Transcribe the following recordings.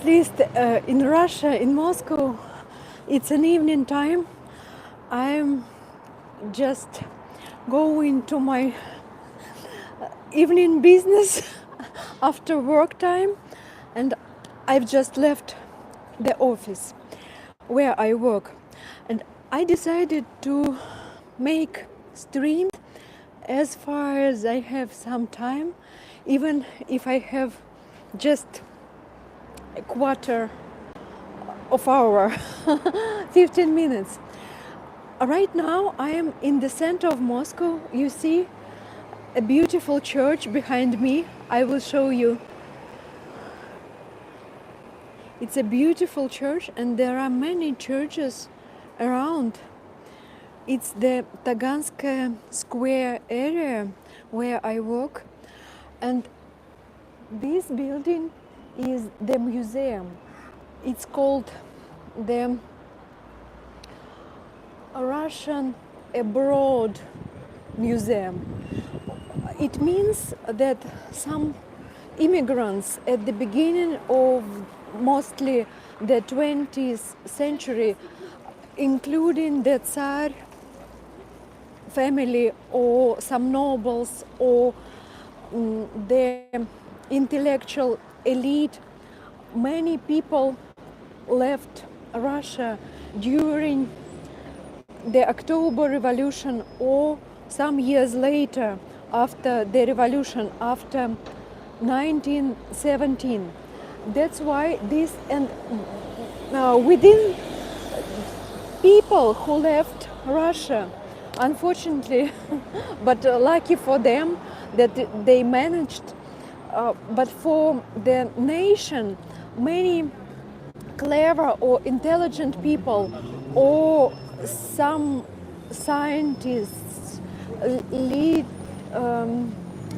least in Russia, in Moscow, it's an evening time. I'm just going to my evening business after work time, and I've just left the office where I work, and I decided to make stream as far as I have some time, even if I have just a quarter of hour, 15 minutes. Right now I am in the center of Moscow. You see a beautiful church behind me. I will show you. It's a beautiful church, and there are many churches around. It's the Taganskaya square area where I work, and this building is the museum. It's called the Russian Abroad Museum. It means that some immigrants at the beginning of mostly the 20th century, including the Tsar family or some nobles or the intellectual elite, many people left Russia during the October Revolution or some years later after the revolution, after 1917. That's why this, and within people who left Russia, unfortunately, but lucky for them that they managed, but for the nation, many clever or intelligent people or some scientists, lead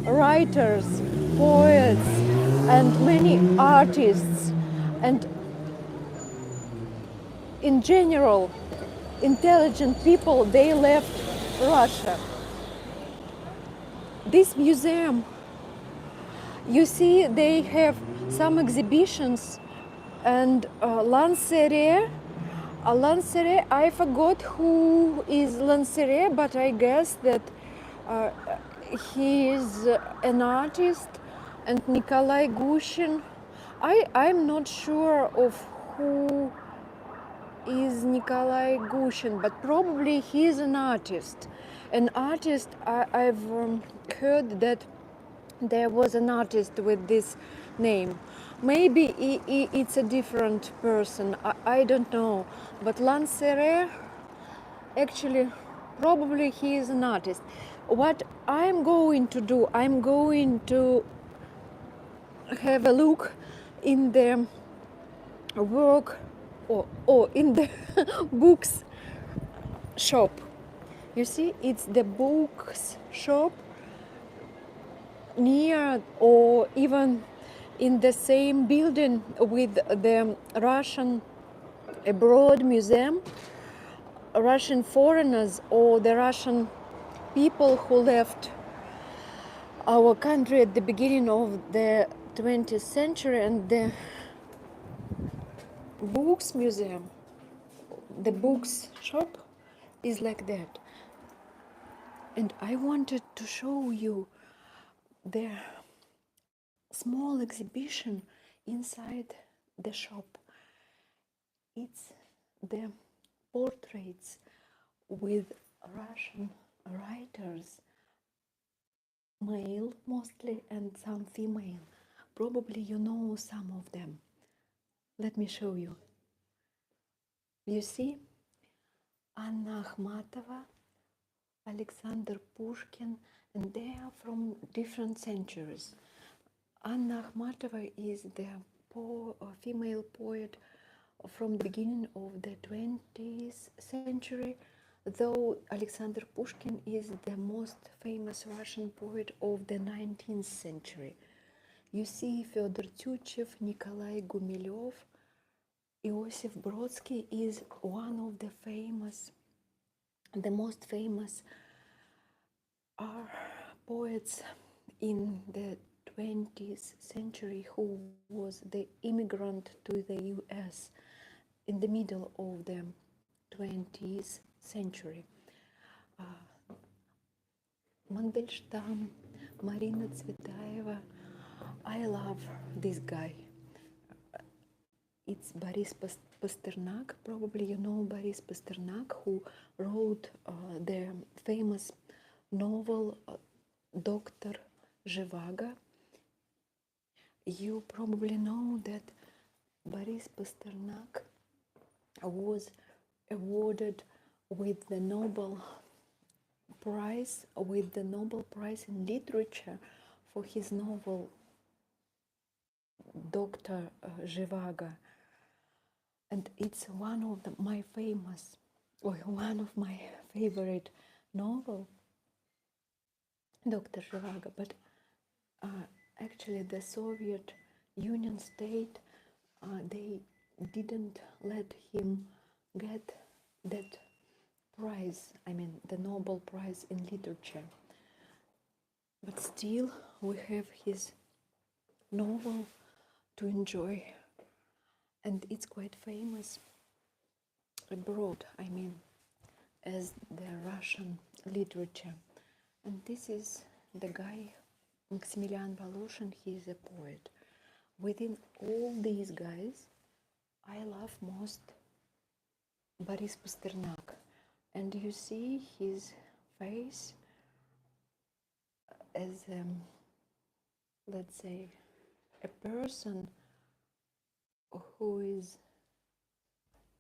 writers, poets, and many artists, and in general intelligent people, they left Russia. This museum, you see, they have some exhibitions, and Lansere, I forgot who is Lansere, but I guess that uh, he is an artist, and Nikolai Gushin. I'm not sure of who is Nikolai Gushin, but probably he is an artist. An artist, I've heard that there was an artist with this name. Maybe it's a different person, I don't know. But Lansere, actually, probably he is an artist. What I'm going to do, I'm going to have a look in the work or in the books shop. You see, it's the books shop near or even in the same building with the Russian Abroad Museum. Russian foreigners or the Russian people who left our country at the beginning of the 20th century, and the books museum, the books shop is like that. And I wanted to show you the small exhibition inside the shop. It's the portraits with Russian writers, male mostly and some female. Probably you know some of them. Let me show you. You see, Anna Akhmatova, Alexander Pushkin, and they are from different centuries. Anna Akhmatova is the female poet from the beginning of the 20th century, though Alexander Pushkin is the most famous Russian poet of the 19th century. You see Fyodor Tyutchev, Nikolai Gumilev, Iosif Brodsky is one of the most famous poets in the 20th century who was the immigrant to the US in the middle of the 20th century. Мандельштам, Marina Tsvetaeva. I love this guy. It's Boris Pasternak. Probably you know Boris Pasternak, who wrote the famous novel Dr. Zhivago. You probably know that Boris Pasternak was awarded with the Nobel Prize, in literature for his novel Dr. Zhivago. And it's one of my favorite novel, Dr. Zhivago. But actually the Soviet Union state, they didn't let him get that prize, the Nobel Prize in literature. But still we have his novel to enjoy, and it's quite famous abroad, as the Russian literature. And this is the guy, Maximilian Voloshin. He is a poet. Within all these guys, I love most Boris Pasternak. And you see his face as, let's say, a person who is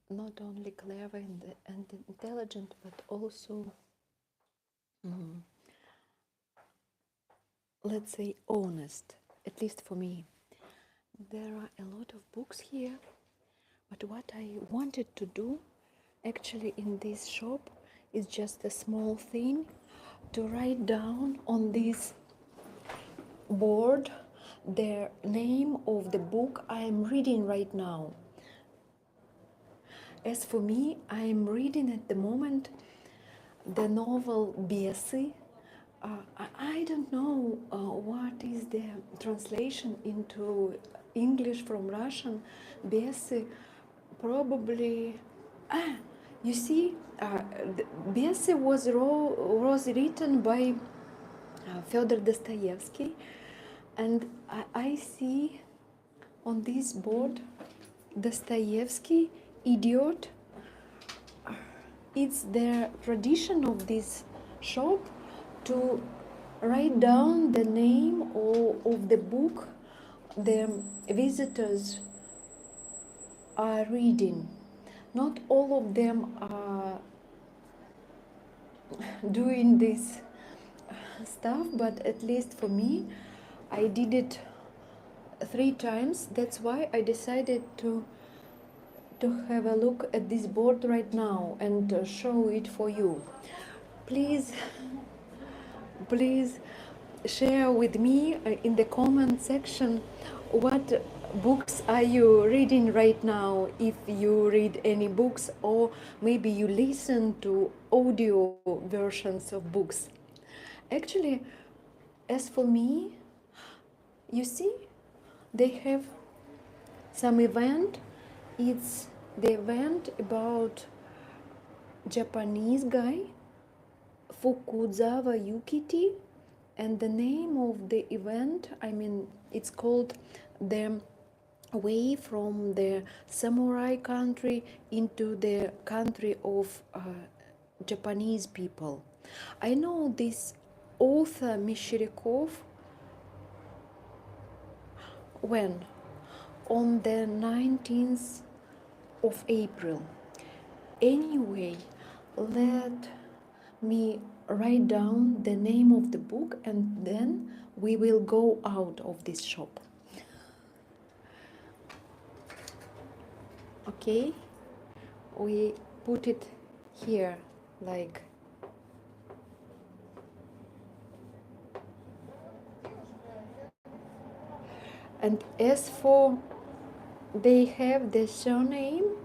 not only clever and intelligent, but also, let's say, honest, at least for me. There are a lot of books here, but what I wanted to do actually in this shop is just a small thing, to write down on this board the name of the book I am reading right now. As for me, I am reading at the moment the novel Besi. I don't know what is the translation into English from Russian. Besi, probably. You see, Besi was written by Fyodor Dostoevsky, and I see on this board Dostoevsky, Idiot. It's the tradition of this shop to write down the name of the book the visitors are reading. Not all of them are doing this stuff, but at least for me, I did it 3 times. That's why I decided to have a look at this board right now and show it for you. Please share with me in the comment section what books are you reading right now, if you read any books, or maybe you listen to audio versions of books. Actually, as for me, you see, they have some event. It's the event about Japanese guy Fukuzawa Yukiti, and the name of the event, it's called the way from the samurai country into the country of Japanese people. I know this author Meshcherikov when on the 19th of April. Anyway, let me write down the name of the book and then we will go out of this shop. Okay, we put it here like and as for they have the surname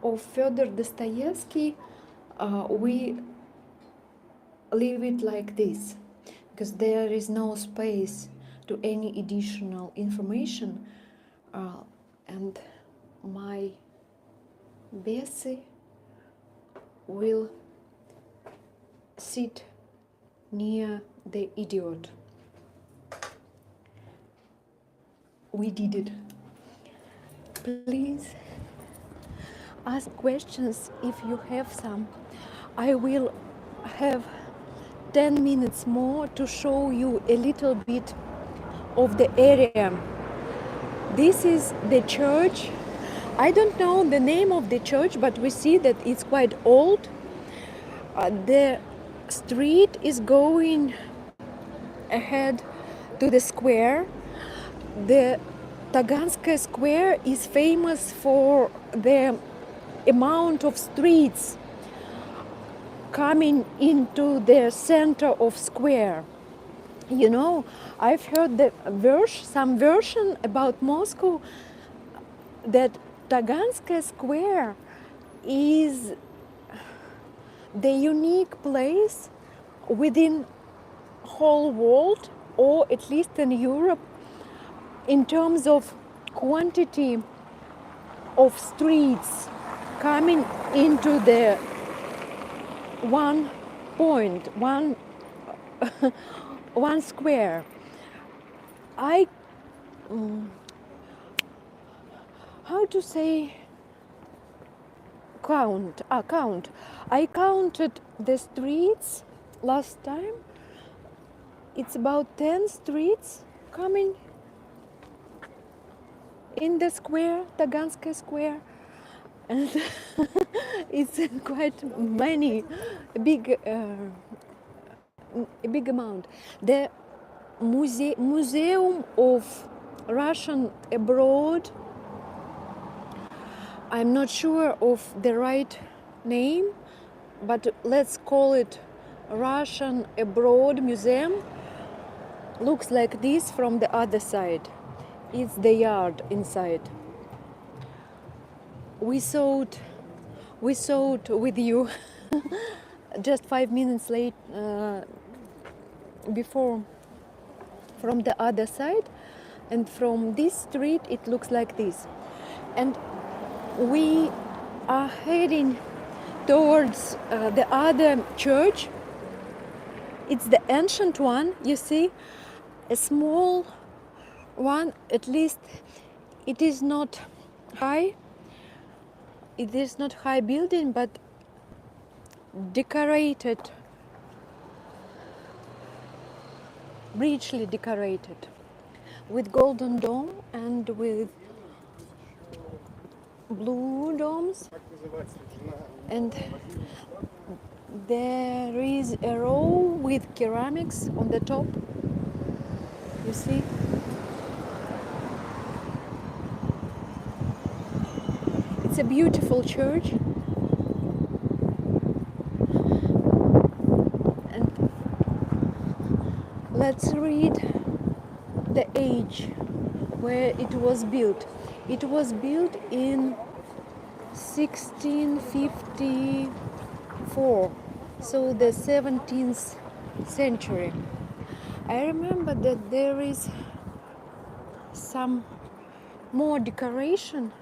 of Fyodor Dostoevsky, we leave it like this because there is no space to any additional information, uh, and my Bessie will sit near the idiot. We did it. Please ask questions if you have some. I will have 10 minutes more to show you a little bit of the area. This is the church. I don't know the name of the church, but we see that it's quite old. The street is going ahead to the square. The Taganskaya square is famous for the amount of streets coming into the center of square. You know, I've heard some version about Moscow that Taganskaya square is the unique place within whole world, or at least in Europe, in terms of quantity of streets coming into the one point, one square. I how to say count? Count. I counted the streets last time. It's about 10 streets coming in the square, Taganskaya square, and it's quite many, a big amount. The Museum of Russian Abroad, I'm not sure of the right name, but let's call it Russian Abroad Museum, looks like this from the other side. It's the yard inside. We saw it with you just 5 minutes late before from the other side, and from this street it looks like this. And we are heading towards the other church. It's the ancient one, you see, a small one, at least it is not high. It is not high building, but decorated, richly decorated, with golden dome and with blue domes. And there is a row with ceramics on the top, you see. It's a beautiful church. And let's read the age where it was built. It was built in 1654, so the 17th century. I remember that there is some more decoration.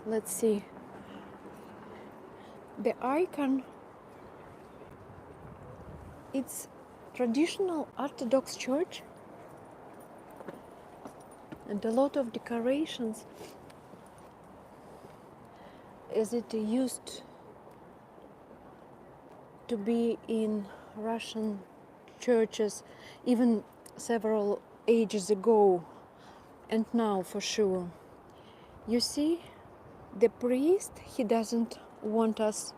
Let's see. The icon, it's traditional Orthodox church and a lot of decorations as it used to be in Russian churches even several ages ago, and now for sure. You see, the priest, he doesn't want us.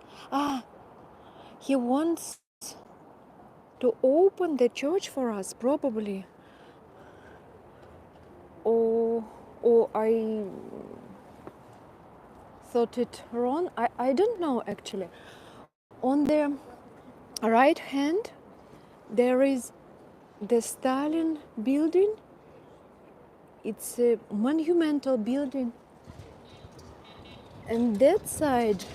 He wants to open the church for us, probably. Or I thought it wrong. I don't know actually. On the right hand, there is the Stalin building. It's a monumental building. And that side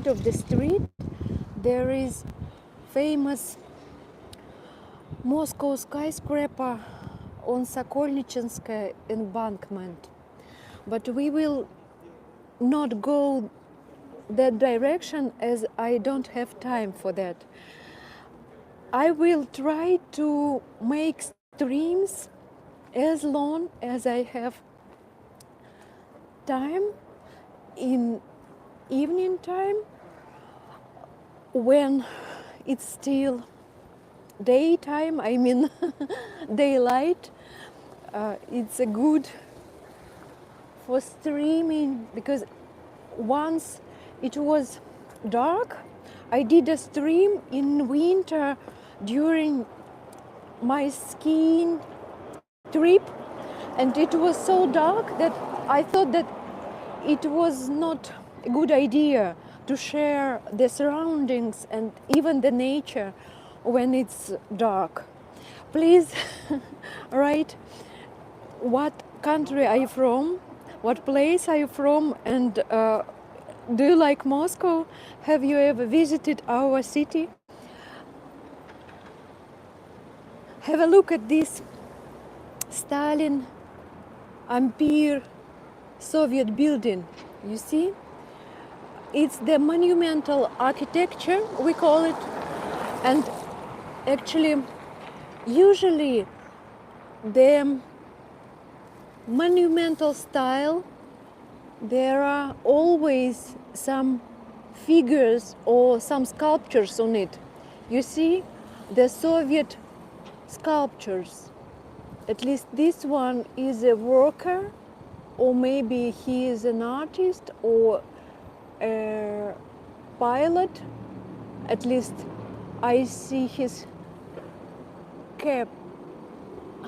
of the street, there is famous Moscow skyscraper on Sokolnichinskaya embankment. But we will not go that direction as I don't have time for that. I will try to make streams as long as I have time in evening time when it's still daytime, I mean daylight. It's a good for streaming because once it was dark, I did a stream in winter during my skiing trip, and it was so dark that I thought that it was not a good idea to share the surroundings and even the nature when it's dark. Please write what country are you from, what place are you from, and do you like Moscow? Have you ever visited our city? Have a look at this Stalin Empire Soviet building. You see? It's the monumental architecture, we call it. And actually, usually the monumental style, there are always some figures or some sculptures on it. You see, the Soviet sculptures, at least this one is a worker, or maybe he is an artist or a pilot. At least I see his cap,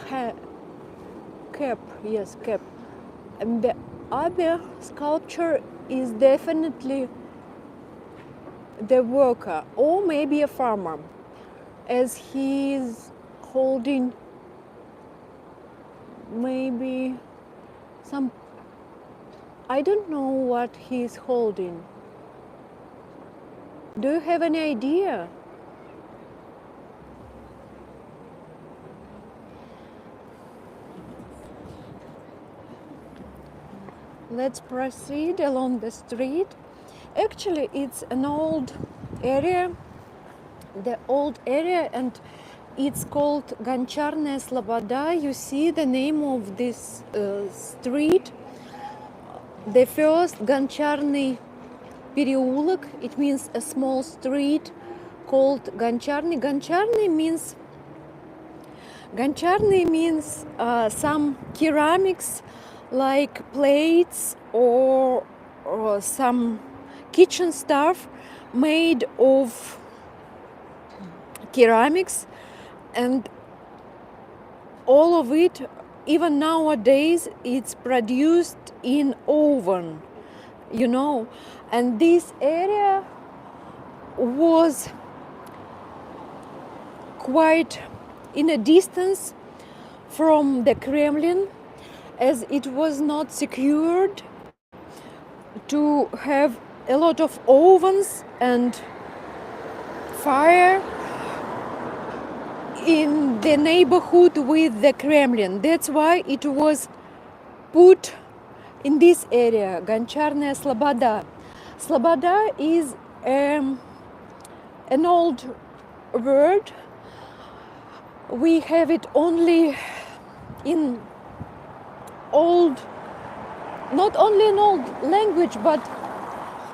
cap. And the other sculpture is definitely the worker, or maybe a farmer, as he is holding maybe some, I don't know what he is holding. Do you have any idea? Let's proceed along the street. Actually, it's an old area, and it's called Goncharная Sloboda. You see the name of this street. The first Goncharny переулок, it means a small street called Goncharny. Goncharny means some ceramics like plates or some kitchen stuff made of ceramics, and all of it, even nowadays, it's produced in oven, you know. And this area was quite in a distance from the Kremlin, as it was not secured to have a lot of ovens and fire in the neighborhood with the Kremlin. That's why it was put in this area, Goncharная Sloboda. Sloboda is an old word. We have it only in old, not only in old language, but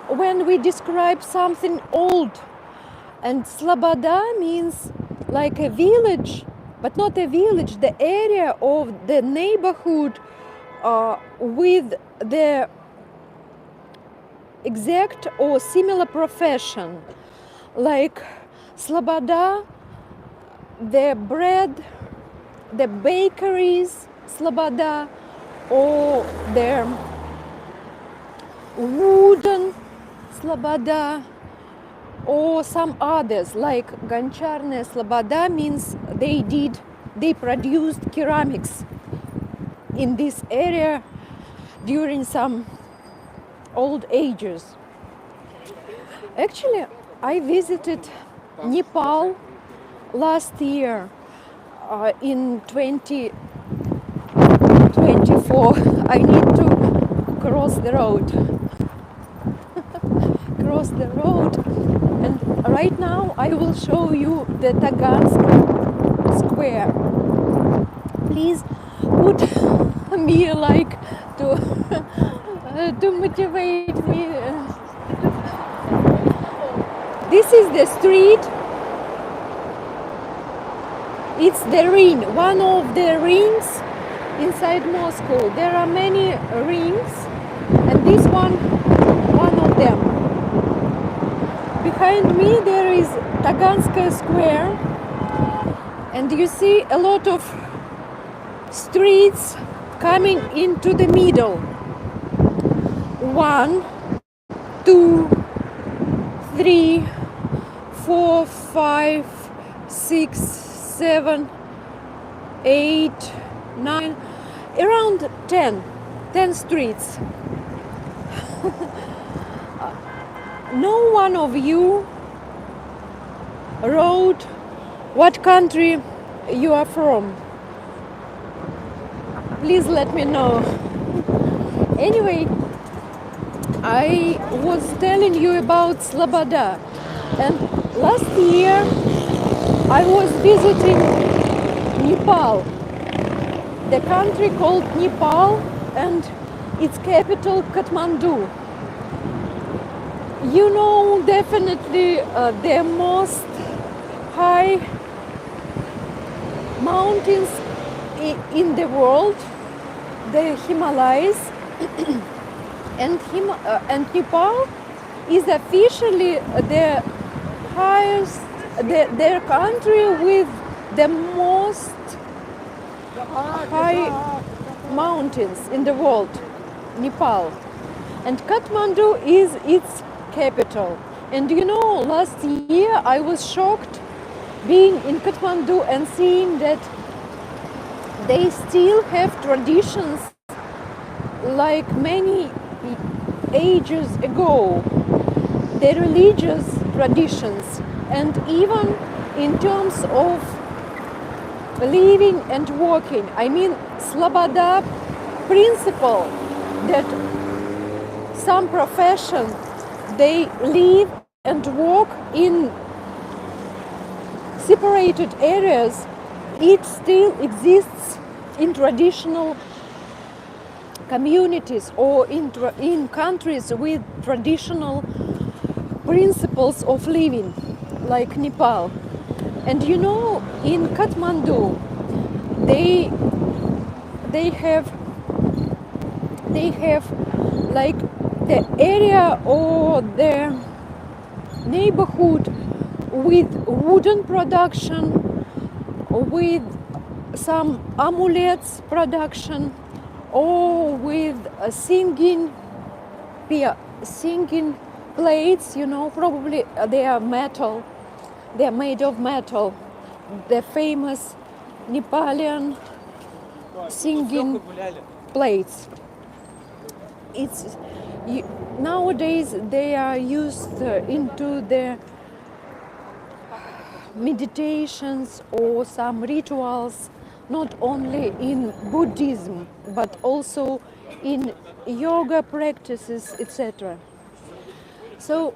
when we describe something old. And Sloboda means like a village, but not a village, the area of the neighborhood with the exact or similar profession. Like Sloboda, the bread, the bakeries, Sloboda, or the wooden Sloboda, or some others, like Goncharная Sloboda means they produced ceramics in this area during some old ages. Actually, I visited Nepal last year, in 2024 I need to cross the road. Cross the road, and right now I will show you the Taganskaya square. Please put me a like to motivate me. This is the street. It's the ring, one of the rings inside Moscow. There are many rings, and this one of them. Behind me there is Taganskaya Square, and you see a lot of streets coming into the middle. 1, 2, 3, 4, 5, 6, 7, 8, 9, around 10 streets. No one of you wrote what country you are from. Please let me know. Anyway, I was telling you about Sloboda, and last year I was visiting Nepal, the country called Nepal, and its capital Kathmandu. You know definitely the most high mountains in the world, the Himalayas, and Nepal is officially the highest, their country with the most high mountains in the world, Nepal. And Kathmandu is its capital. And you know, last year I was shocked being in Kathmandu and seeing that they still have traditions like many ages ago, the religious traditions, and even in terms of living and working. I mean, Sloboda principle that some profession they live and work in separated areas, it still exists in traditional communities or in countries with traditional principles of living, like Nepal. And you know, in Kathmandu, they they have like the area or the neighborhood with wooden production, with some amulets production, or with singing plates, you know, probably they are metal, they are made of metal, the famous Nepalian singing plates. It's nowadays they are used into the meditations or some rituals, not only in Buddhism but also in yoga practices, etc. So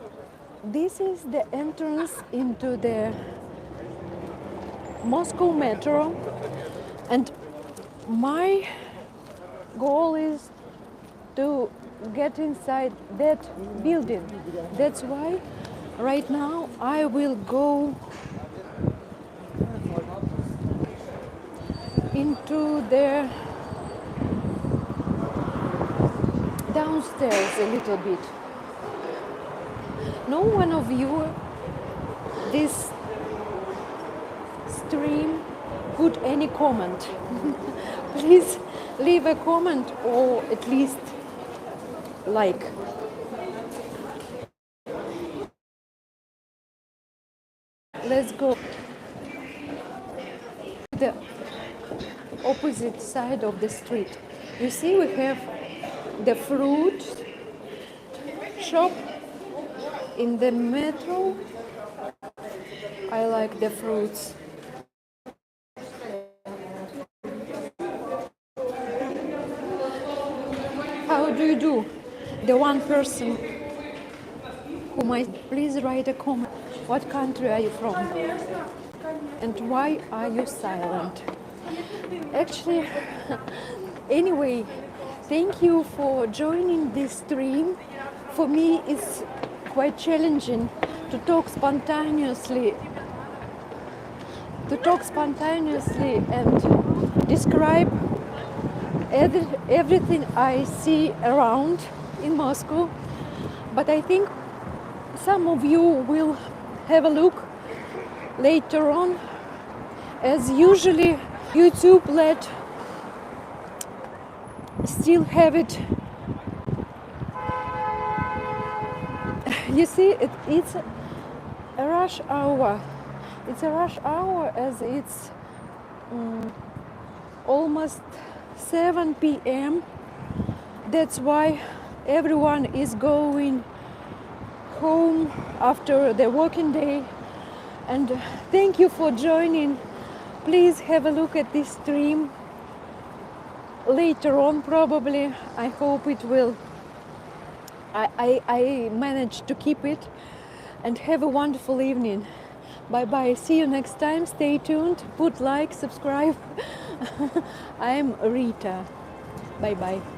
this is the entrance into the Moscow metro, and my goal is to get inside that building. That's why right now I will go into the downstairs a little bit. No one of you this stream put any comment. Please leave a comment or at least like. Let's go to the opposite side of the street. You see, we have the fruit shop in the metro. I like the fruits. you do? The one person who might please write a comment. What country are you from? And why are you silent? Actually, anyway, thank you for joining this stream. For me, it's quite challenging to talk spontaneously and describe everything I see around in Moscow. But I think some of you will have a look later on. As usually, YouTube still have it. You see, it's a rush hour. It's a rush hour as it's almost 7 p.m. That's why everyone is going home after the working day. And thank you for joining. Please have a look at this stream later on, probably. I hope it will. I managed to keep it. And have a wonderful evening. Bye bye. See you next time. Stay tuned. Put like, subscribe. I'm Rita. Bye bye.